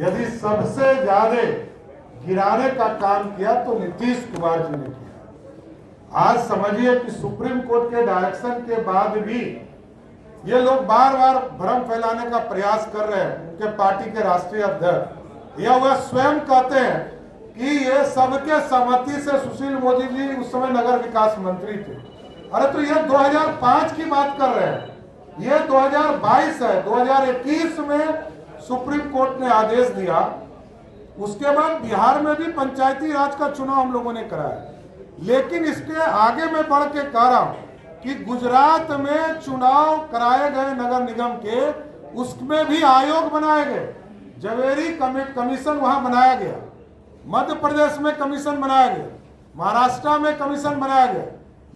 यदि सबसे ज्यादा गिराने का काम किया तो नीतीश कुमार जी ने किया। आज समझिए कि सुप्रीम कोर्ट के डायरेक्शन के बाद भी ये लोग बार बार भ्रम फैलाने का प्रयास कर रहे हैं। उनके पार्टी के राष्ट्रीय अध्यक्ष या वह स्वयं कहते हैं कि ये सबके सहमति से सुशील मोदी जी उस समय नगर विकास मंत्री थे। अरे तो ये 2005 की बात कर रहे हैं, ये 2022 है। 2021 में सुप्रीम कोर्ट ने आदेश दिया, उसके बाद बिहार में भी पंचायती राज का चुनाव हम लोगों ने कराया। लेकिन इसके आगे मैं बढ़ के कह रहा हूं कि गुजरात में चुनाव कराए गए नगर निगम के, उसमें भी आयोग बनाए गए, जवेरी कमीशन वहां बनाया गया, मध्य प्रदेश में कमीशन बनाया गया, महाराष्ट्र में कमीशन बनाया गया।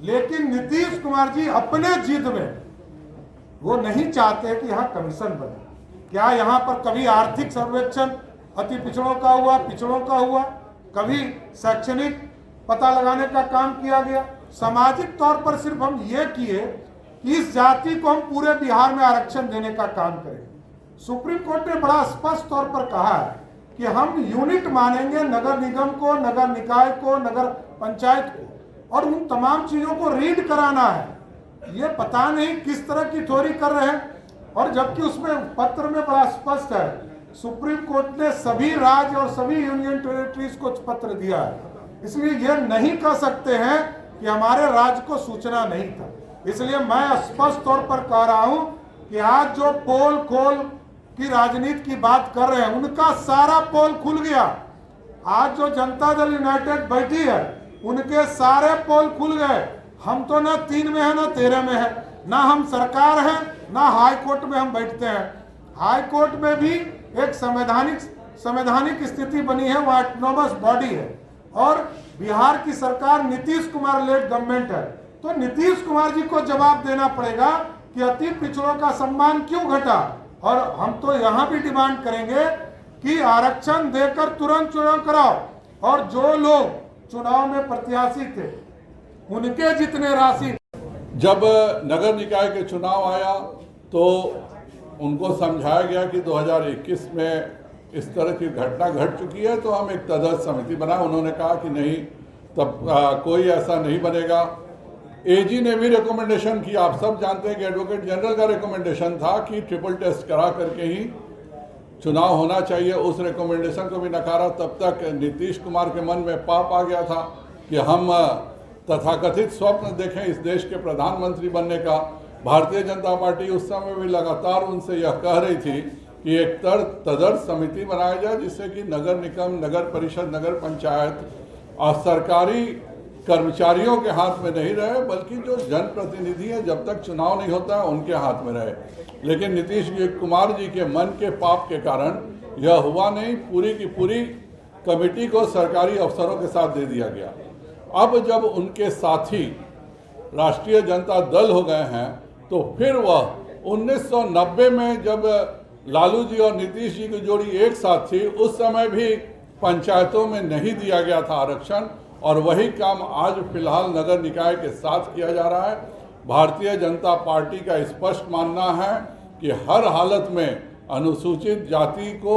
लेकिन नीतीश कुमार जी अपने जिद में वो नहीं चाहते कि यहाँ कमीशन बने। क्या यहाँ पर कभी आर्थिक सर्वेक्षण अति पिछड़ों का हुआ, पिछड़ों का हुआ? कभी शैक्षणिक पता लगाने का काम किया गया? सामाजिक तौर पर सिर्फ हम ये किए कि इस जाति को हम पूरे बिहार में आरक्षण देने का काम करें। सुप्रीम कोर्ट ने बड़ा स्पष्ट तौर पर कहा है कि हम यूनिट मानेंगे नगर निगम को, नगर निकाय को, नगर पंचायत को, और उन तमाम चीजों को रीड कराना है। ये पता नहीं किस तरह की थ्योरी कर रहे हैं। और जबकि उसमें पत्र में बड़ा स्पष्ट है, सुप्रीम कोर्ट ने सभी राज्य और सभी यूनियन टेरिटरीज को पत्र दिया है। इसलिए यह नहीं कह सकते हैं कि हमारे राज्य को सूचना नहीं था। इसलिए मैं स्पष्ट तौर पर कह रहा हूं कि आज जो पोल खोल की राजनीति की बात कर रहे हैं, उनका सारा पोल खुल गया। आज जो जनता दल यूनाइटेड बैठी है, उनके सारे पोल खुल गए। हम तो ना 3 में है ना 13 में है, ना हम सरकार है ना हाई कोर्ट में हम बैठते हैं। हाई कोर्ट में भी एक संवैधानिक स्थिति बनी है, वह ऑटोनोमस बॉडी है, और बिहार की सरकार नीतीश कुमार लेड गवर्नमेंट है। तो नीतीश कुमार जी को जवाब देना पड़ेगा कि अति पिछड़ों का सम्मान क्यों घटा। और हम तो यहाँ भी डिमांड करेंगे कि आरक्षण देकर तुरंत चुनाव कराओ, और जो लोग चुनाव में प्रत्याशी थे उनके जितने राशि। जब नगर निकाय के चुनाव आया तो उनको समझाया गया कि 2021 में इस तरह की घटना घट चुकी है, तो हम एक तदर्थ समिति बनाए। उन्होंने कहा कि नहीं, तब कोई ऐसा नहीं बनेगा। एजी ने भी रिकमेंडेशन किया। आप सब जानते हैं कि एडवोकेट जनरल का रिकमेंडेशन था कि ट्रिपल टेस्ट करा करके ही चुनाव होना चाहिए। उस रिकमेंडेशन को भी नकारा। तब तक नीतीश कुमार के मन में पाप आ गया था कि हम तथाकथित स्वप्न देखें इस देश के प्रधानमंत्री बनने का। भारतीय जनता पार्टी उस समय भी लगातार उनसे यह कह रही थी कि एक तदर्थ समिति बनाया जाए, जिससे कि नगर निगम, नगर परिषद, नगर पंचायत और सरकारी कर्मचारियों के हाथ में नहीं रहे, बल्कि जो जनप्रतिनिधि हैं, जब तक चुनाव नहीं होता है उनके हाथ में रहे। लेकिन नीतीश कुमार जी के मन के पाप के कारण यह हुआ नहीं। पूरी की पूरी कमेटी को सरकारी अफसरों के साथ दे दिया गया। अब जब उनके साथी राष्ट्रीय जनता दल हो गए हैं, तो फिर वह 1990 में जब लालू जी और नीतीश जी की जोड़ी एक साथ थी, उस समय भी पंचायतों में नहीं दिया गया था आरक्षण, और वही काम आज फिलहाल नगर निकाय के साथ किया जा रहा है। भारतीय जनता पार्टी का स्पष्ट मानना है कि हर हालत में अनुसूचित जाति को,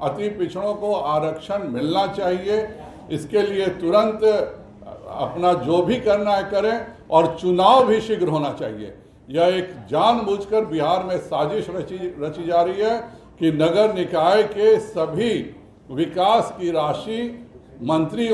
अति पिछड़ों को आरक्षण मिलना चाहिए। इसके लिए तुरंत अपना जो भी करना है करें, और चुनाव भी शीघ्र होना चाहिए। यह एक जानबूझकर बिहार में साजिश रची जा रही है कि नगर निकाय के सभी विकास की राशि मंत्री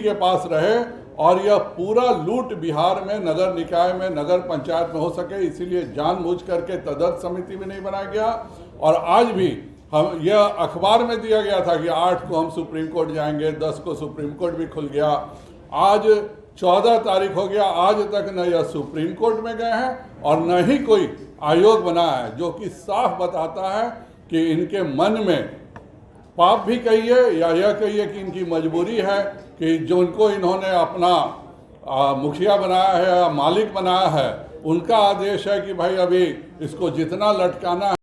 के पास रहे, और यह पूरा लूट बिहार में नगर निकाय में, नगर पंचायत में हो सके। इसीलिए जानबूझ करके तदर्थ समिति भी नहीं बनाया गया। और आज भी हम यह अखबार में दिया गया था कि 8 को हम सुप्रीम कोर्ट जाएंगे, 10 को सुप्रीम कोर्ट भी खुल गया। आज 14 तारीख हो गया, आज तक न यह सुप्रीम कोर्ट में गए हैं और न ही कोई आयोग बना है, जो कि साफ बताता है कि इनके मन में पाप भी कहिए या यह कहिए कि इनकी मजबूरी है कि जो इनको इन्होंने अपना मुखिया बनाया है या मालिक बनाया है, उनका आदेश है कि भाई अभी इसको जितना लटकाना है